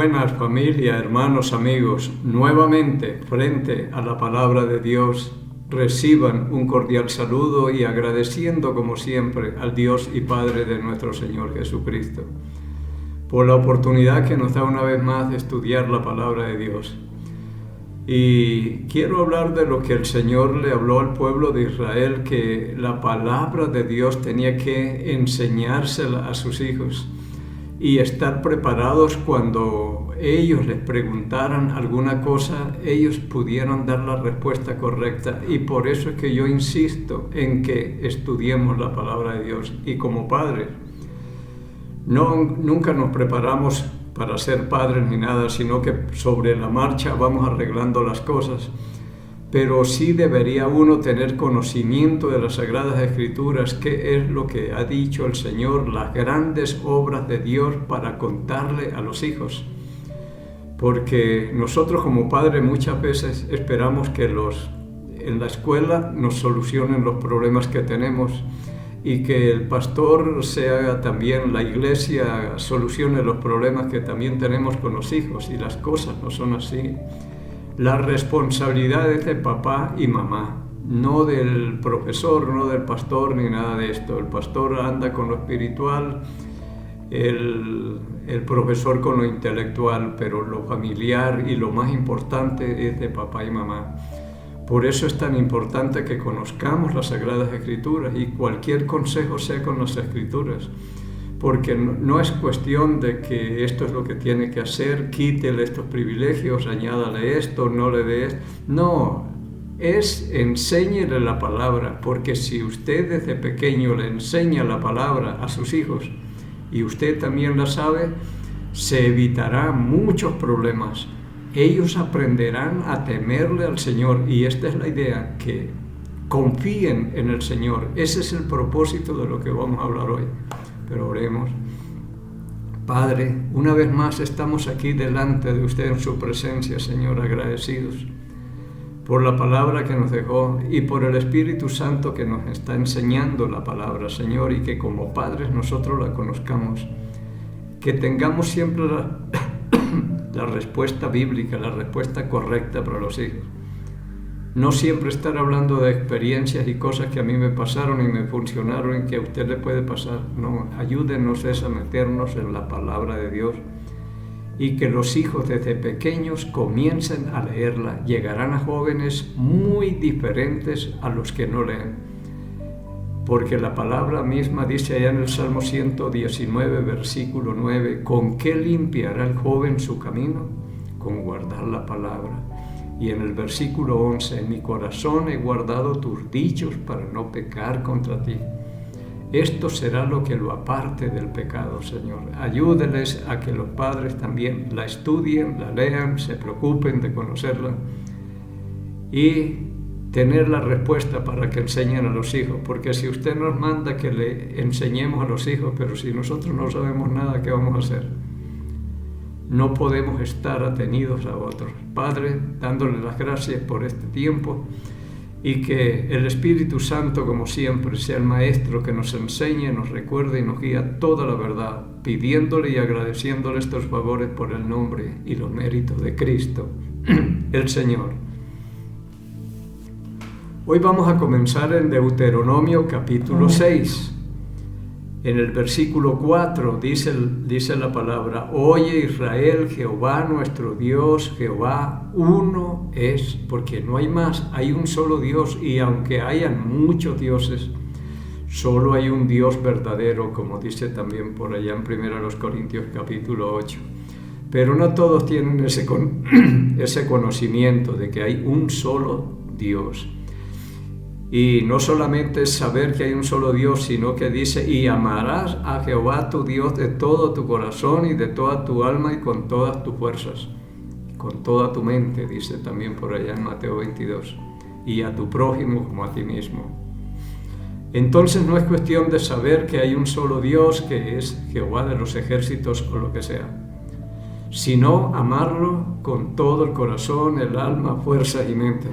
buenas familia, hermanos, amigos. Nuevamente, frente a la palabra de Dios, reciban un cordial saludo y agradeciendo como siempre al Dios y Padre de nuestro Señor Jesucristo por la oportunidad que nos da una vez más de estudiar la palabra de Dios. Y quiero hablar de lo que el Señor le habló al pueblo de Israel, que la palabra de Dios tenía que enseñársela a sus hijos y estar preparados cuando ellos les preguntaran alguna cosa, ellos pudieran dar la respuesta correcta. Y por eso es que yo insisto en que estudiemos la palabra de Dios. Y como padres, nunca nos preparamos para ser padres ni nada, sino que sobre la marcha vamos arreglando las cosas. Pero sí debería uno tener conocimiento de las Sagradas Escrituras, qué es lo que ha dicho el Señor, las grandes obras de Dios para contarle a los hijos. Porque nosotros como padres muchas veces esperamos que en la escuela nos solucionen los problemas que tenemos y que el pastor sea también, la iglesia solucione los problemas que también tenemos con los hijos, y las cosas no son así. La responsabilidad es de papá y mamá, no del profesor, no del pastor, ni nada de esto. El pastor anda con lo espiritual, el profesor con lo intelectual, pero lo familiar y lo más importante es de papá y mamá. Por eso es tan importante que conozcamos las Sagradas Escrituras y cualquier consejo sea con las Escrituras. Porque no es cuestión de que esto es lo que tiene que hacer, quítele estos privilegios, añádale esto, no le dé esto. No, enséñele la palabra, porque si usted desde pequeño le enseña la palabra a sus hijos y usted también la sabe, se evitará muchos problemas. Ellos aprenderán a temerle al Señor, y esta es la idea, que confíen en el Señor. Ese es el propósito de lo que vamos a hablar hoy. Pero oremos. Padre, una vez más estamos aquí delante de usted en su presencia, Señor, agradecidos por la palabra que nos dejó y por el Espíritu Santo que nos está enseñando la palabra, Señor, y que como padres nosotros la conozcamos, que tengamos siempre la respuesta bíblica, la respuesta correcta para los hijos. No siempre estar hablando de experiencias y cosas que a mí me pasaron y me funcionaron y que a usted le puede pasar. No, ayúdenos a meternos en la palabra de Dios y que los hijos desde pequeños comiencen a leerla. Llegarán a jóvenes muy diferentes a los que no leen. Porque la palabra misma dice allá en el Salmo 119, versículo 9, ¿con qué limpiará el joven su camino? Con guardar la palabra. Y en el versículo 11, en mi corazón he guardado tus dichos para no pecar contra ti. Esto será lo que lo aparte del pecado, Señor. Ayúdeles a que los padres también la estudien, la lean, se preocupen de conocerla y tener la respuesta para que enseñen a los hijos. Porque si usted nos manda que le enseñemos a los hijos, pero si nosotros no sabemos nada, ¿qué vamos a hacer? No podemos estar atenidos a otros. Padre, dándole las gracias por este tiempo y que el Espíritu Santo, como siempre, sea el Maestro que nos enseñe, nos recuerde y nos guía toda la verdad, pidiéndole y agradeciéndole estos favores por el nombre y los méritos de Cristo, el Señor. Hoy vamos a comenzar en Deuteronomio capítulo 6. En el versículo 4 dice la palabra: Oye Israel, Jehová nuestro Dios, Jehová uno es, porque no hay más, hay un solo Dios, y aunque hayan muchos dioses, solo hay un Dios verdadero, como dice también por allá en 1 Corintios capítulo 8. Pero no todos tienen ese conocimiento de que hay un solo Dios. Y no solamente es saber que hay un solo Dios, sino que dice: y amarás a Jehová tu Dios de todo tu corazón y de toda tu alma y con todas tus fuerzas, con toda tu mente, dice también por allá en Mateo 22, y a tu prójimo como a ti mismo. Entonces no es cuestión de saber que hay un solo Dios, que es Jehová de los ejércitos o lo que sea, sino amarlo con todo el corazón, el alma, fuerza y mente.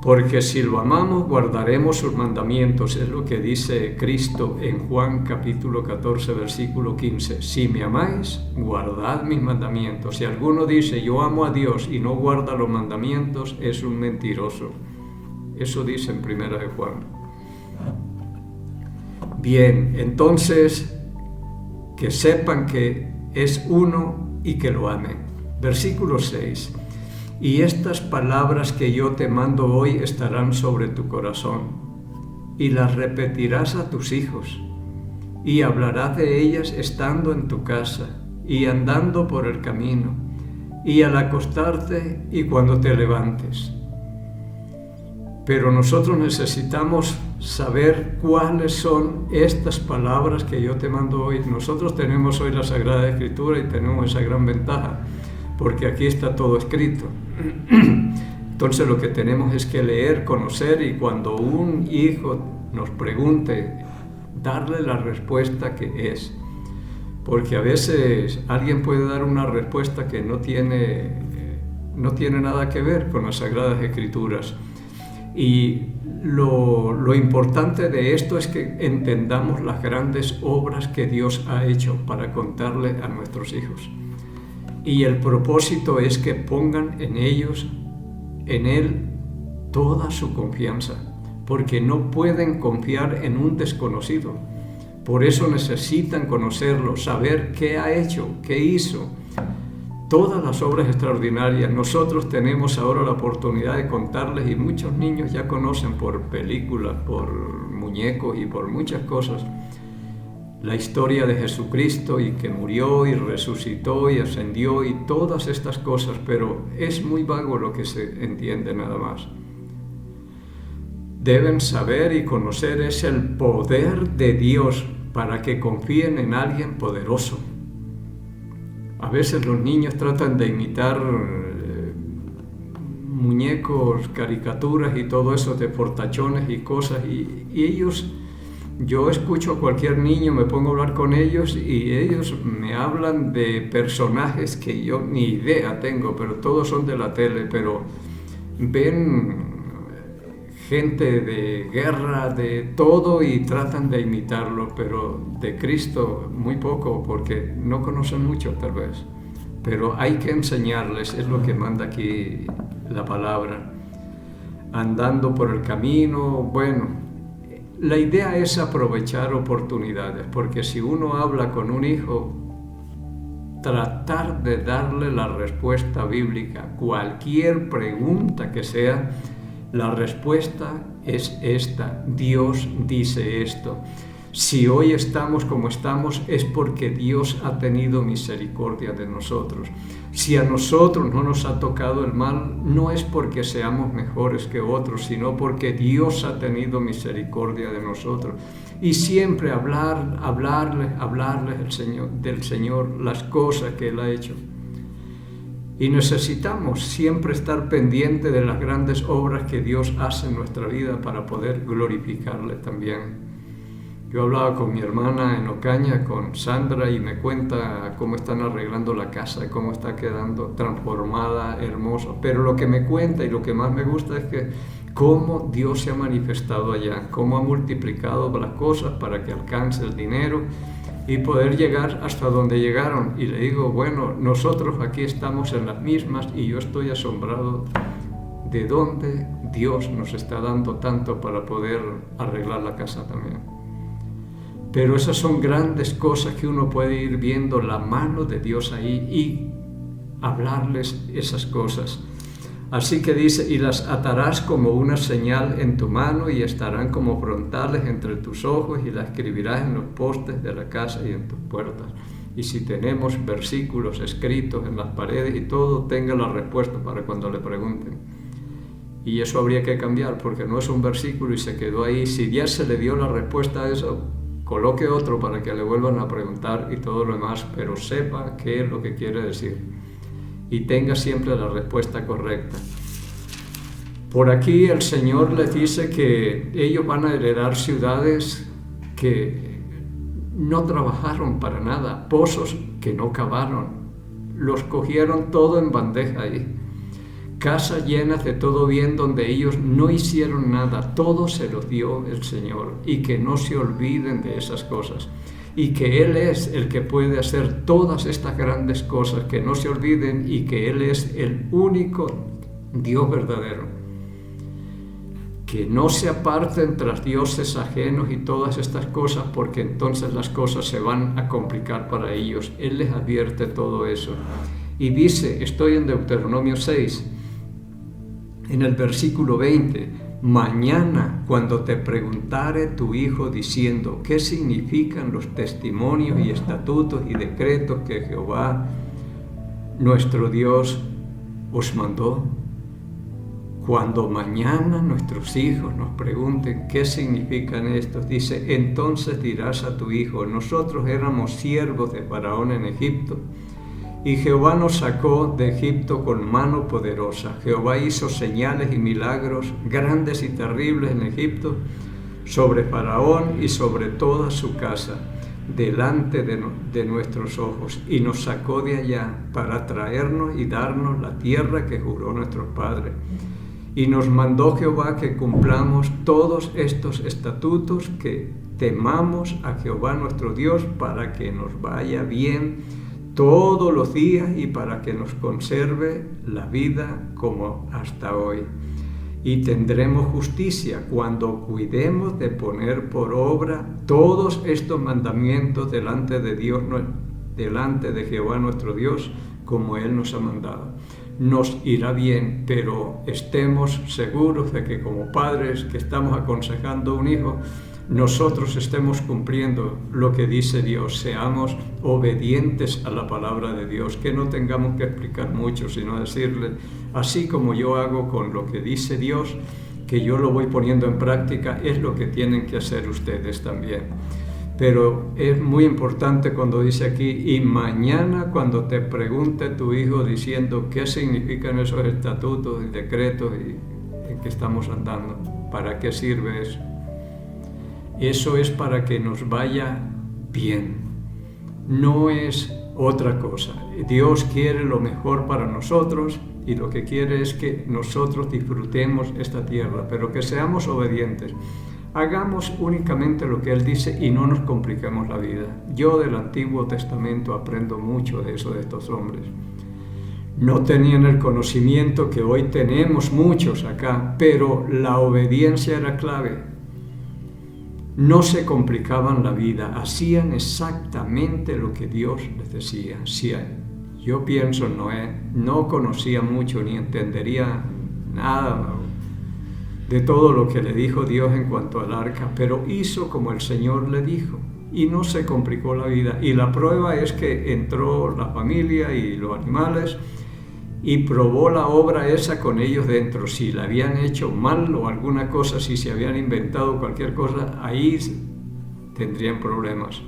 Porque si lo amamos, guardaremos sus mandamientos. Es lo que dice Cristo en Juan capítulo 14, versículo 15. Si me amáis, guardad mis mandamientos. Si alguno dice, yo amo a Dios y no guarda los mandamientos, es un mentiroso. Eso dice en Primera de Juan. Bien, entonces, que sepan que es uno y que lo amen. Versículo 6. Y estas palabras que yo te mando hoy estarán sobre tu corazón, y las repetirás a tus hijos, y hablarás de ellas estando en tu casa, y andando por el camino, y al acostarte y cuando te levantes. Pero nosotros necesitamos saber cuáles son estas palabras que yo te mando hoy. Nosotros tenemos hoy la Sagrada Escritura y tenemos esa gran ventaja, porque aquí está todo escrito. Entonces lo que tenemos es que leer, conocer, y cuando un hijo nos pregunte, darle la respuesta que es. Porque a veces alguien puede dar una respuesta que no tiene nada que ver con las Sagradas Escrituras. Y lo importante de esto es que entendamos las grandes obras que Dios ha hecho para contarle a nuestros hijos. Y el propósito es que pongan en Él, toda su confianza, porque no pueden confiar en un desconocido. Por eso necesitan conocerlo, saber qué ha hecho, qué hizo. Todas las obras extraordinarias. Nosotros tenemos ahora la oportunidad de contarles, y muchos niños ya conocen por películas, por muñecos y por muchas cosas, la historia de Jesucristo, y que murió y resucitó y ascendió y todas estas cosas, pero es muy vago lo que se entiende nada más. Deben saber y conocer es el poder de Dios para que confíen en alguien poderoso. A veces los niños tratan de imitar muñecos, caricaturas y todo eso de fortachones y cosas, y ellos... Yo escucho a cualquier niño, me pongo a hablar con ellos y ellos me hablan de personajes que yo ni idea tengo, pero todos son de la tele, pero ven gente de guerra, de todo, y tratan de imitarlo, pero de Cristo muy poco, porque no conocen mucho tal vez. Pero hay que enseñarles, es lo que manda aquí la palabra. Andando por el camino, bueno... La idea es aprovechar oportunidades, porque si uno habla con un hijo, tratar de darle la respuesta bíblica. Cualquier pregunta que sea, la respuesta es esta. Dios dice esto. Si hoy estamos como estamos, es porque Dios ha tenido misericordia de nosotros. Si a nosotros no nos ha tocado el mal, no es porque seamos mejores que otros, sino porque Dios ha tenido misericordia de nosotros. Y siempre hablarle del Señor, las cosas que Él ha hecho. Y necesitamos siempre estar pendiente de las grandes obras que Dios hace en nuestra vida para poder glorificarle también. Yo hablaba con mi hermana en Ocaña, con Sandra, y me cuenta cómo están arreglando la casa, cómo está quedando transformada, hermosa. Pero lo que me cuenta y lo que más me gusta es que cómo Dios se ha manifestado allá, cómo ha multiplicado las cosas para que alcance el dinero y poder llegar hasta donde llegaron. Y le digo, bueno, nosotros aquí estamos en las mismas, y yo estoy asombrado de dónde Dios nos está dando tanto para poder arreglar la casa también. Pero esas son grandes cosas que uno puede ir viendo la mano de Dios ahí y hablarles esas cosas. Así que dice, y las atarás como una señal en tu mano, y estarán como frontales entre tus ojos, y las escribirás en los postes de la casa y en tus puertas. Y si tenemos versículos escritos en las paredes y todo, tenga la respuesta para cuando le pregunten. Y eso habría que cambiar, porque no es un versículo y se quedó ahí. Si ya se le dio la respuesta a eso, coloque otro para que le vuelvan a preguntar y todo lo demás, pero sepa qué es lo que quiere decir y tenga siempre la respuesta correcta. Por aquí el Señor les dice que ellos van a heredar ciudades que no trabajaron para nada, pozos que no cavaron, los cogieron todo en bandeja ahí. casas llenas de todo bien donde ellos no hicieron nada, todo se los dio el Señor, y que no se olviden de esas cosas, y que Él es el que puede hacer todas estas grandes cosas, que no se olviden, y que Él es el único Dios verdadero. Que no se aparten tras dioses ajenos y todas estas cosas, porque entonces las cosas se van a complicar para ellos. Él les advierte todo eso. Y dice, estoy en Deuteronomio 6, en el versículo 20, mañana cuando te preguntare tu hijo diciendo, ¿qué significan los testimonios y estatutos y decretos que Jehová, nuestro Dios, os mandó? Cuando mañana nuestros hijos nos pregunten qué significan estos, dice, entonces dirás a tu hijo, nosotros éramos siervos de Faraón en Egipto, y Jehová nos sacó de Egipto con mano poderosa. Jehová hizo señales y milagros grandes y terribles en Egipto, sobre Faraón y sobre toda su casa, delante de nuestros ojos, y nos sacó de allá para traernos y darnos la tierra que juró nuestros padres. Y nos mandó Jehová que cumplamos todos estos estatutos, que temamos a Jehová nuestro Dios, para que nos vaya bien todos los días y para que nos conserve la vida como hasta hoy. Y tendremos justicia cuando cuidemos de poner por obra todos estos mandamientos delante de Dios, delante de Jehová nuestro Dios, como Él nos ha mandado. Nos irá bien, pero estemos seguros de que como padres que estamos aconsejando a un hijo, nosotros estemos cumpliendo lo que dice Dios, seamos obedientes a la palabra de Dios, que no tengamos que explicar mucho, sino decirle, así como yo hago con lo que dice Dios, que yo lo voy poniendo en práctica, es lo que tienen que hacer ustedes también. Pero es muy importante cuando dice aquí, y mañana cuando te pregunte tu hijo diciendo qué significan esos estatutos y decretos en que estamos andando, ¿para qué sirve eso? Eso es para que nos vaya bien, no es otra cosa. Dios quiere lo mejor para nosotros y lo que quiere es que nosotros disfrutemos esta tierra, pero que seamos obedientes. Hagamos únicamente lo que Él dice y no nos compliquemos la vida. Yo del Antiguo Testamento aprendo mucho de eso de estos hombres. No tenían el conocimiento que hoy tenemos muchos acá, pero la obediencia era clave. No se complicaban la vida, hacían exactamente lo que Dios les decía. Si yo pienso, Noé no conocía mucho ni entendería nada de todo lo que le dijo Dios en cuanto al arca, pero hizo como el Señor le dijo y no se complicó la vida. Y la prueba es que entró la familia y los animales y probó la obra esa con ellos dentro. Si la habían hecho mal o alguna cosa, si se habían inventado cualquier cosa, ahí tendrían problemas.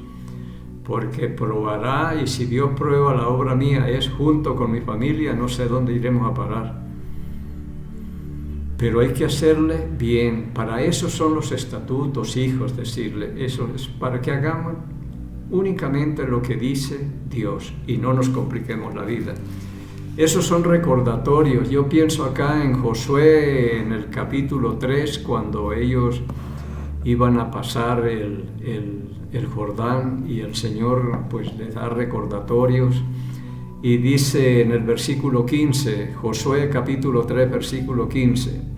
Porque probará, y si Dios prueba la obra mía es junto con mi familia, no sé dónde iremos a parar. Pero hay que hacerle bien. Para eso son los estatutos, hijos, decirle. Eso es para que hagamos únicamente lo que dice Dios y no nos compliquemos la vida. Esos son recordatorios. Yo pienso acá en Josué, en el capítulo 3, cuando ellos iban a pasar el Jordán y el Señor pues les da recordatorios. Y dice en el versículo 15, Josué capítulo 3, versículo 15,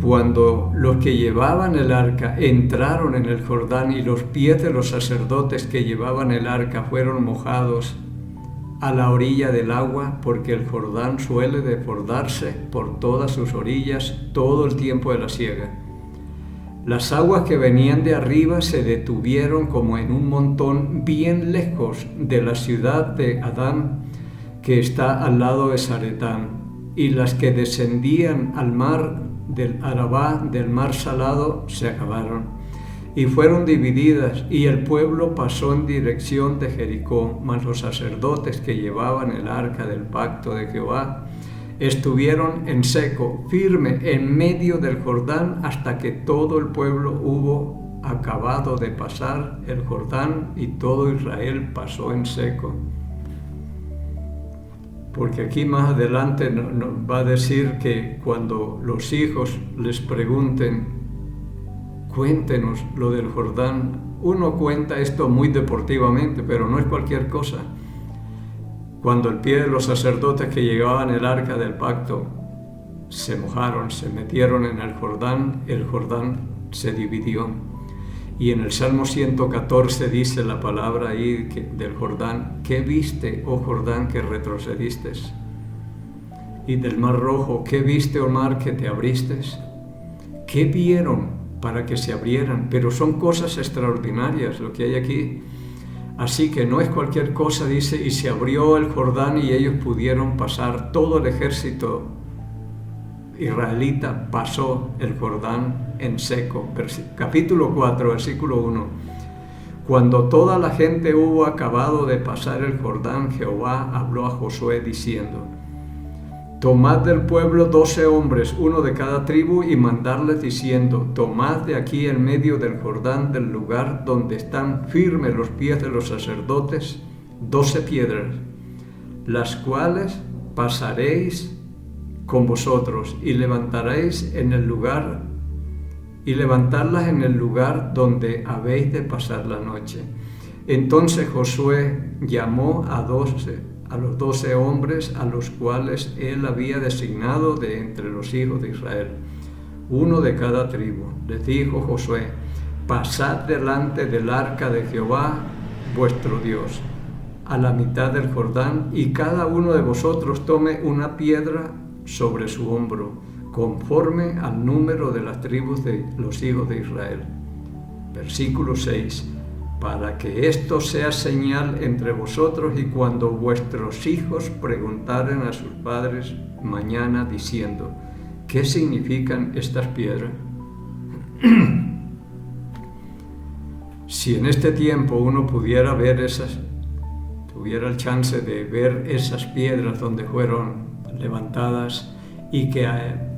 cuando los que llevaban el arca entraron en el Jordán y los pies de los sacerdotes que llevaban el arca fueron mojados a la orilla del agua, porque el Jordán suele desbordarse por todas sus orillas todo el tiempo de la siega. Las aguas que venían de arriba se detuvieron como en un montón bien lejos de la ciudad de Adán, que está al lado de Zaretán, y las que descendían al mar del Arabá, del mar salado, se acabaron, y fueron divididas, y el pueblo pasó en dirección de Jericó, mas los sacerdotes que llevaban el arca del pacto de Jehová estuvieron en seco, firme, en medio del Jordán, hasta que todo el pueblo hubo acabado de pasar el Jordán y todo Israel pasó en seco. porque aquí más adelante nos va a decir que cuando los hijos les pregunten, cuéntenos lo del Jordán, uno cuenta esto muy deportivamente, pero no es cualquier cosa. Cuando el pie de los sacerdotes que llevaban el arca del pacto se mojaron, se metieron en el Jordán se dividió. Y en el Salmo 114 dice la palabra ahí del Jordán: ¿qué viste, oh Jordán, que retrocediste? Y del Mar Rojo: ¿qué viste, oh mar, que te abriste? ¿Qué vieron para que se abrieran? Pero son cosas extraordinarias lo que hay aquí. Así que no es cualquier cosa, dice, y se abrió el Jordán y ellos pudieron pasar. Todo el ejército israelita pasó el Jordán en seco. Capítulo 4, versículo 1. Cuando toda la gente hubo acabado de pasar el Jordán, Jehová habló a Josué diciendo: tomad del pueblo 12 hombres, uno de cada tribu, y mandadles diciendo: tomad de aquí en medio del Jordán, del lugar donde están firmes los pies de los sacerdotes, 12 piedras, las cuales pasaréis con vosotros, y levantaréis en el lugar, y levantarlas en el lugar donde habéis de pasar la noche. Entonces Josué llamó a los 12 hombres a los cuales él había designado de entre los hijos de Israel, uno de cada tribu. Les dijo Josué: pasad delante del arca de Jehová vuestro Dios a la mitad del Jordán, y cada uno de vosotros tome una piedra sobre su hombro, conforme al número de las tribus de los hijos de Israel. Versículo 6. Para que esto sea señal entre vosotros, y cuando vuestros hijos preguntaren a sus padres mañana diciendo: ¿qué significan estas piedras? Si en este tiempo uno pudiera ver tuviera el chance de ver esas piedras donde fueron levantadas, y que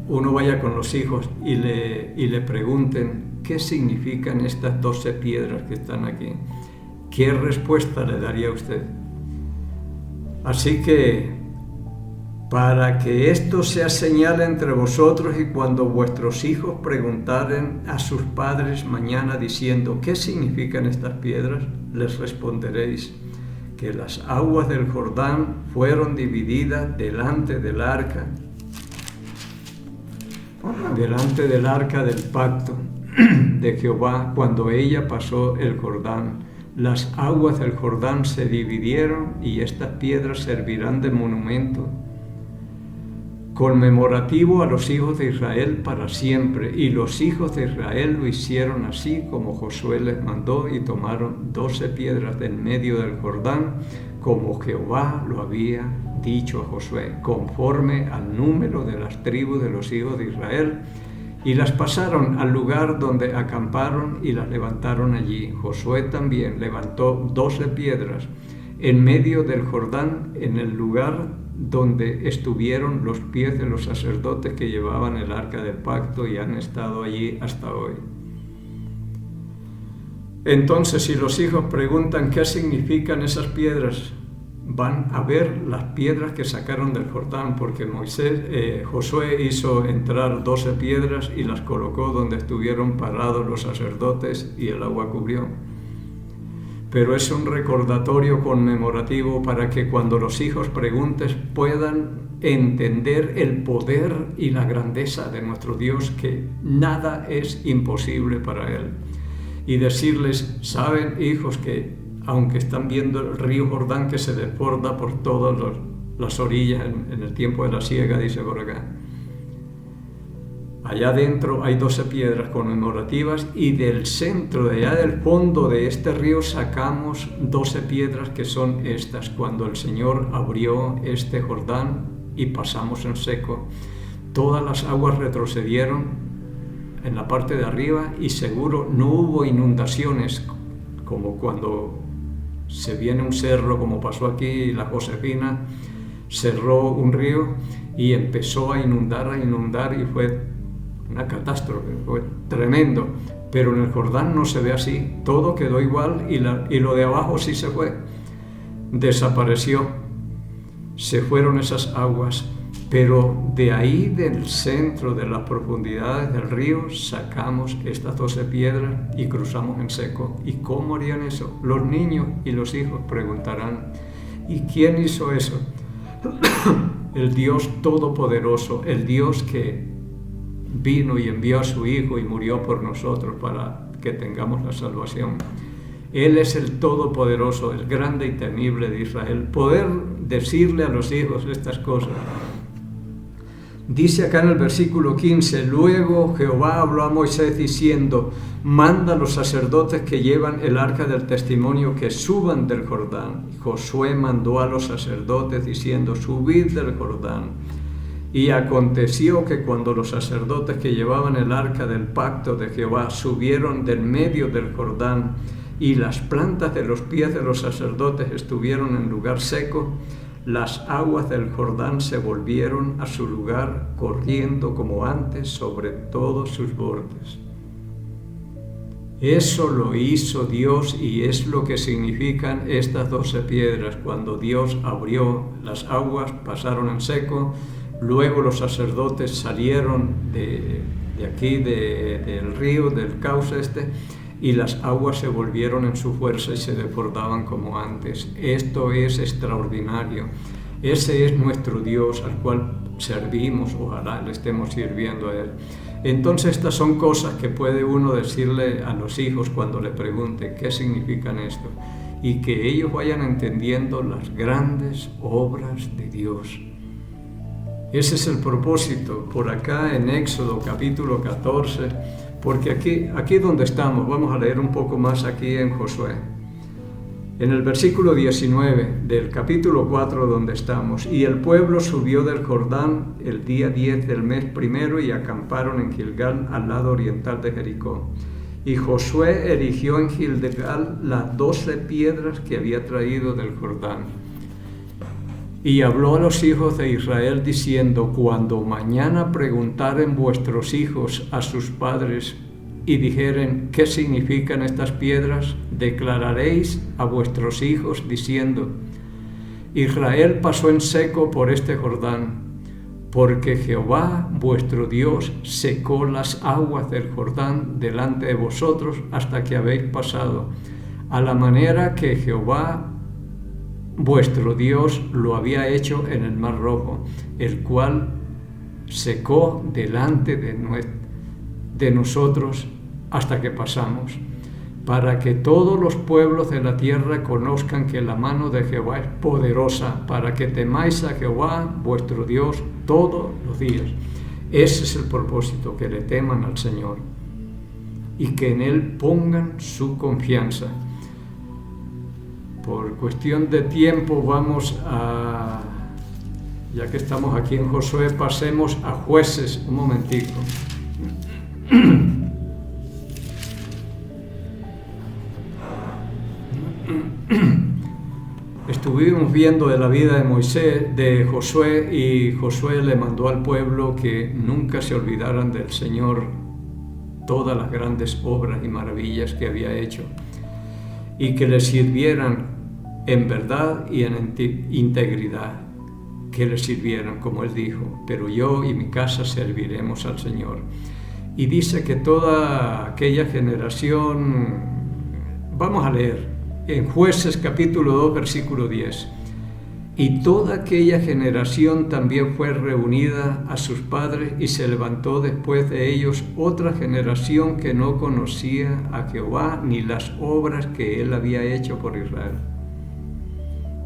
uno vaya con los hijos y le pregunten: ¿qué significan estas 12 piedras que están aquí? ¿Qué respuesta le daría a usted? Así que, para que esto sea señal entre vosotros, y cuando vuestros hijos preguntaren a sus padres mañana diciendo: ¿qué significan estas piedras?, les responderéis que las aguas del Jordán fueron divididas delante del arca del pacto de Jehová, cuando ella pasó el Jordán. Las aguas del Jordán se dividieron, y estas piedras servirán de monumento conmemorativo a los hijos de Israel para siempre. Y los hijos de Israel lo hicieron así como Josué les mandó, y tomaron 12 piedras del medio del Jordán, como Jehová lo había dicho a Josué, conforme al número de las tribus de los hijos de Israel, y las pasaron al lugar donde acamparon y las levantaron allí. Josué también levantó 12 piedras en medio del Jordán, en el lugar donde estuvieron los pies de los sacerdotes que llevaban el arca del pacto, y han estado allí hasta hoy. Entonces, si los hijos preguntan qué significan esas piedras, van a ver las piedras que sacaron del Jordán, porque Josué hizo entrar 12 piedras y las colocó donde estuvieron parados los sacerdotes, y el agua cubrió. Pero es un recordatorio conmemorativo para que cuando los hijos pregunten puedan entender el poder y la grandeza de nuestro Dios, que nada es imposible para Él. Y decirles: ¿saben, hijos, que aunque están viendo el río Jordán que se desborda por todas las orillas en el tiempo de la siega, dice por acá, allá adentro hay 12 piedras conmemorativas, y del centro, de allá del fondo de este río, sacamos 12 piedras que son estas, cuando el Señor abrió este Jordán y pasamos en seco. Todas las aguas retrocedieron en la parte de arriba, y seguro no hubo inundaciones como cuando se viene un cerro, como pasó aquí, la Josefina cerró un río y empezó a inundar, y fue una catástrofe, fue tremendo. Pero en el Jordán no se ve así, todo quedó igual, y lo de abajo sí se fue, desapareció. se fueron esas aguas, pero de ahí del centro, de las profundidades del río, sacamos estas 12 piedras y cruzamos en seco. ¿Y cómo harían eso? Los niños y los hijos preguntarán, ¿y quién hizo eso? El Dios Todopoderoso, el Dios que vino y envió a su Hijo y murió por nosotros para que tengamos la salvación. Él es el Todopoderoso, el grande y temible de Israel. Poder decirle a los hijos estas cosas. Dice acá en el versículo 15, luego Jehová habló a Moisés diciendo, manda a los sacerdotes que llevan el arca del testimonio que suban del Jordán. Josué mandó a los sacerdotes diciendo, subid del Jordán. Y aconteció que cuando los sacerdotes que llevaban el arca del pacto de Jehová subieron del medio del Jordán y las plantas de los pies de los sacerdotes estuvieron en lugar seco, las aguas del Jordán se volvieron a su lugar corriendo como antes sobre todos sus bordes. Eso lo hizo Dios y es lo que significan estas 12 piedras. Cuando Dios abrió las aguas, pasaron en seco. Luego los sacerdotes salieron de aquí, del río, del cauce y las aguas se volvieron en su fuerza y se desbordaban como antes. Esto es extraordinario. Ese es nuestro Dios al cual servimos, ojalá le estemos sirviendo a Él. Entonces estas son cosas que puede uno decirle a los hijos cuando le pregunte qué significan esto y que ellos vayan entendiendo las grandes obras de Dios. Ese es el propósito por acá en Éxodo capítulo 14, porque aquí donde estamos, vamos a leer un poco más aquí en Josué. En el versículo 19 del capítulo 4 donde estamos, y el pueblo subió del Jordán el día 10 del mes primero y acamparon en Gilgal al lado oriental de Jericó. Y Josué erigió en Gilgal las 12 piedras que había traído del Jordán. Y habló a los hijos de Israel diciendo, cuando mañana preguntaren vuestros hijos a sus padres y dijeren, ¿qué significan estas piedras? Declararéis a vuestros hijos diciendo, Israel pasó en seco por este Jordán, porque Jehová vuestro Dios secó las aguas del Jordán delante de vosotros hasta que habéis pasado, a la manera que Jehová vuestro Dios lo había hecho en el Mar Rojo, el cual secó delante de nosotros hasta que pasamos, para que todos los pueblos de la tierra conozcan que la mano de Jehová es poderosa, para que temáis a Jehová vuestro Dios todos los días. Ese es el propósito, que le teman al Señor y que en Él pongan su confianza. Por cuestión de tiempo vamos a, ya que estamos aquí en Josué, pasemos a Jueces un momentico. Estuvimos viendo de la vida de Josué, y Josué le mandó al pueblo que nunca se olvidaran del Señor todas las grandes obras y maravillas que había hecho, y que le sirvieran en verdad y en integridad, que le sirvieran, como él dijo, pero yo y mi casa serviremos al Señor. Y dice que toda aquella generación, vamos a leer en Jueces capítulo 2 versículo 10, y toda aquella generación también fue reunida a sus padres, y se levantó después de ellos otra generación que no conocía a Jehová ni las obras que él había hecho por Israel.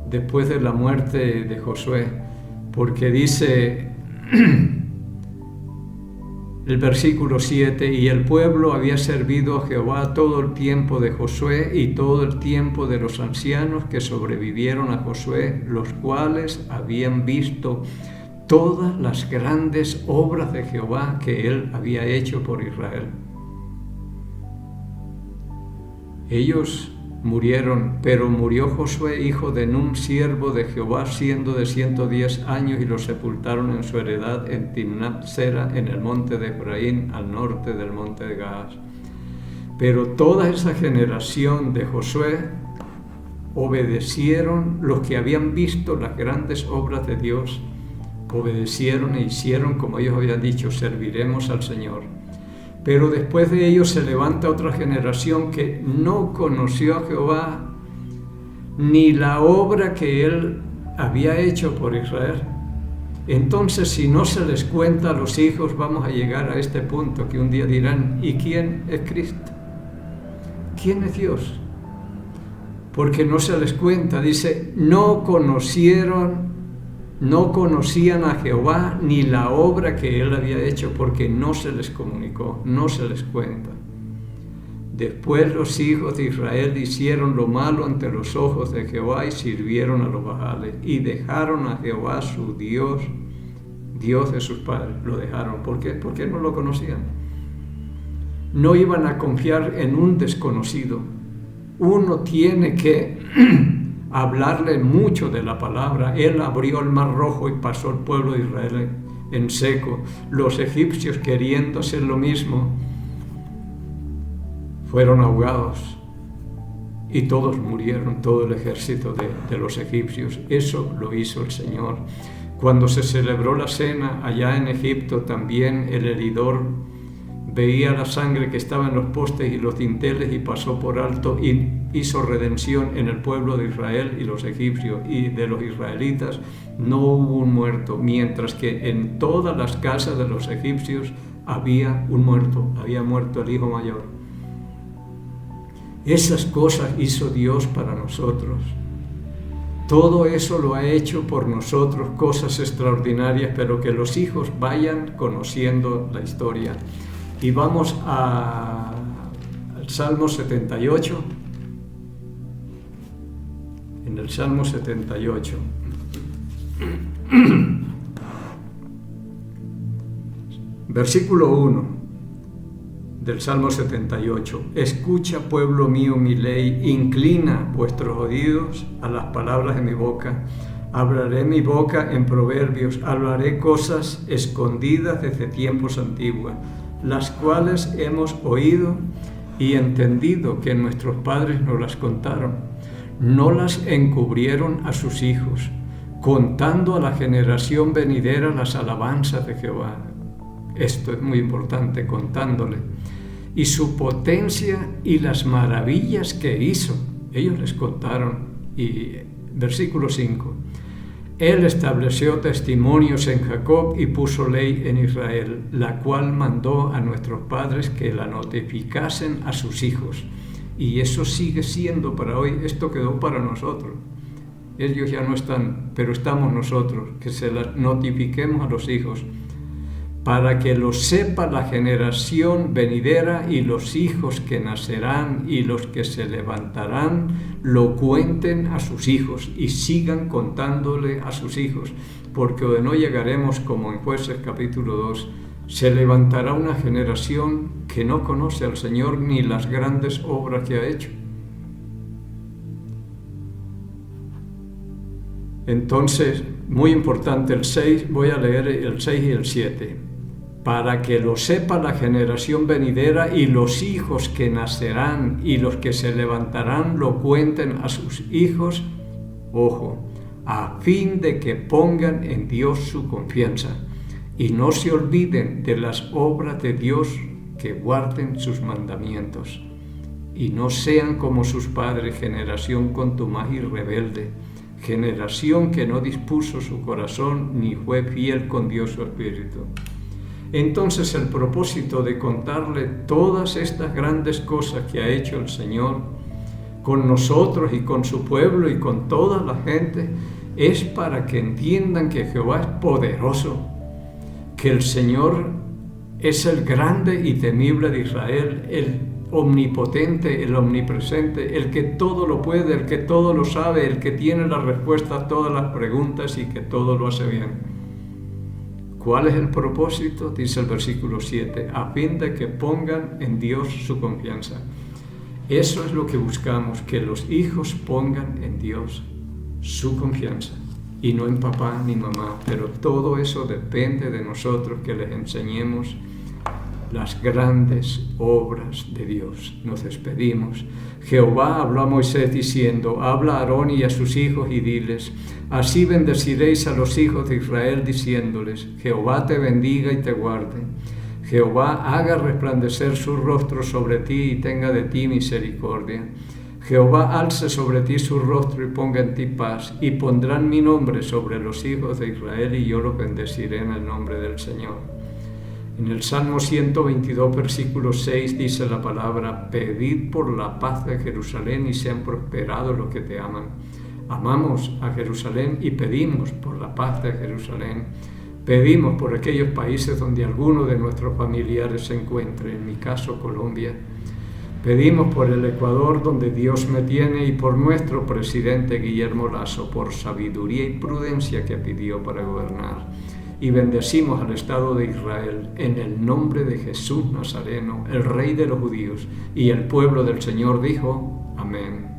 Después de la muerte de Josué, porque dice el versículo 7, y el pueblo había servido a Jehová todo el tiempo de Josué y todo el tiempo de los ancianos que sobrevivieron a Josué, los cuales habían visto todas las grandes obras de Jehová que él había hecho por Israel. Ellos murieron, pero murió Josué, hijo de Nun, siervo de Jehová, siendo de 110 años, y lo sepultaron en su heredad en Timnat-Sera, en el monte de Efraín, al norte del monte de Gaas. Pero toda esa generación de Josué obedecieron, los que habían visto las grandes obras de Dios, obedecieron e hicieron como ellos habían dicho: serviremos al Señor. Pero después de ellos se levanta otra generación que no conoció a Jehová ni la obra que Él había hecho por Israel. Entonces, si no se les cuenta a los hijos, vamos a llegar a este punto que un día dirán: ¿y quién es Cristo? ¿Quién es Dios? Porque no se les cuenta. Dice, no conocían a Jehová ni la obra que Él había hecho, porque no se les comunicó, no se les cuenta. Después los hijos de Israel hicieron lo malo ante los ojos de Jehová y sirvieron a los Baales y dejaron a Jehová su Dios, Dios de sus padres. Lo dejaron. ¿Por qué? Porque no lo conocían. No iban a confiar en un desconocido. Uno tiene que hablarle mucho de la palabra. Él abrió el mar rojo y pasó el pueblo de Israel en seco. Los egipcios, queriendo hacer lo mismo, fueron ahogados y todos murieron, todo el ejército de los egipcios. Eso lo hizo el Señor. Cuando se celebró la cena allá en Egipto, también el heridor veía la sangre que estaba en los postes y los dinteles y pasó por alto y hizo redención en el pueblo de Israel y los egipcios, y de los israelitas no hubo un muerto, mientras que en todas las casas de los egipcios había un muerto, había muerto el hijo mayor. Esas cosas hizo Dios para nosotros. Todo eso lo ha hecho por nosotros, cosas extraordinarias, pero que los hijos vayan conociendo la historia. Y vamos al Salmo 78. En el Salmo 78. Versículo 1 del Salmo 78. Escucha, pueblo mío, mi ley, inclina vuestros oídos a las palabras de mi boca. Hablaré mi boca en proverbios, hablaré cosas escondidas desde tiempos antiguos, las cuales hemos oído y entendido que nuestros padres nos las contaron. No las encubrieron a sus hijos, contando a la generación venidera las alabanzas de Jehová. Esto es muy importante, contándole. Y su potencia y las maravillas que hizo. Ellos les contaron. Y versículo 5. Él estableció testimonios en Jacob y puso ley en Israel, la cual mandó a nuestros padres que la notificasen a sus hijos. Y eso sigue siendo para hoy. Esto quedó para nosotros. Ellos ya no están, pero estamos nosotros, que se las notifiquemos a los hijos, para que lo sepa la generación venidera y los hijos que nacerán y los que se levantarán, lo cuenten a sus hijos y sigan contándole a sus hijos, porque de no llegaremos como en Jueces capítulo 2, se levantará una generación que no conoce al Señor ni las grandes obras que ha hecho. Entonces, muy importante el 6, voy a leer el 6 y el 7. Para que lo sepa la generación venidera y los hijos que nacerán y los que se levantarán lo cuenten a sus hijos, ojo, a fin de que pongan en Dios su confianza y no se olviden de las obras de Dios, que guarden sus mandamientos y no sean como sus padres, generación contumaz y rebelde, generación que no dispuso su corazón ni fue fiel con Dios su espíritu. Entonces el propósito de contarle todas estas grandes cosas que ha hecho el Señor con nosotros y con su pueblo y con toda la gente es para que entiendan que Jehová es poderoso, que el Señor es el grande y temible de Israel, el omnipotente, el omnipresente, el que todo lo puede, el que todo lo sabe, el que tiene la respuesta a todas las preguntas y que todo lo hace bien. ¿Cuál es el propósito? Dice el versículo 7, a fin de que pongan en Dios su confianza. Eso es lo que buscamos, que los hijos pongan en Dios su confianza y no en papá ni mamá, pero todo eso depende de nosotros, que les enseñemos las grandes obras de Dios. Nos despedimos. Jehová habló a Moisés diciendo: habla a Aarón y a sus hijos y diles: así bendeciréis a los hijos de Israel, diciéndoles: Jehová te bendiga y te guarde. Jehová haga resplandecer su rostro sobre ti y tenga de ti misericordia. Jehová alce sobre ti su rostro y ponga en ti paz, y pondrán mi nombre sobre los hijos de Israel, y yo los bendeciré en el nombre del Señor. En el Salmo 122, versículo 6 dice la palabra: pedid por la paz de Jerusalén y sean prosperados los que te aman. Amamos a Jerusalén y pedimos por la paz de Jerusalén. Pedimos por aquellos países donde alguno de nuestros familiares se encuentre, en mi caso Colombia. Pedimos por el Ecuador, donde Dios me tiene, y por nuestro presidente Guillermo Lasso, por sabiduría y prudencia que pidió para gobernar. Y bendecimos al Estado de Israel en el nombre de Jesús Nazareno, el Rey de los judíos. Y el pueblo del Señor dijo: amén.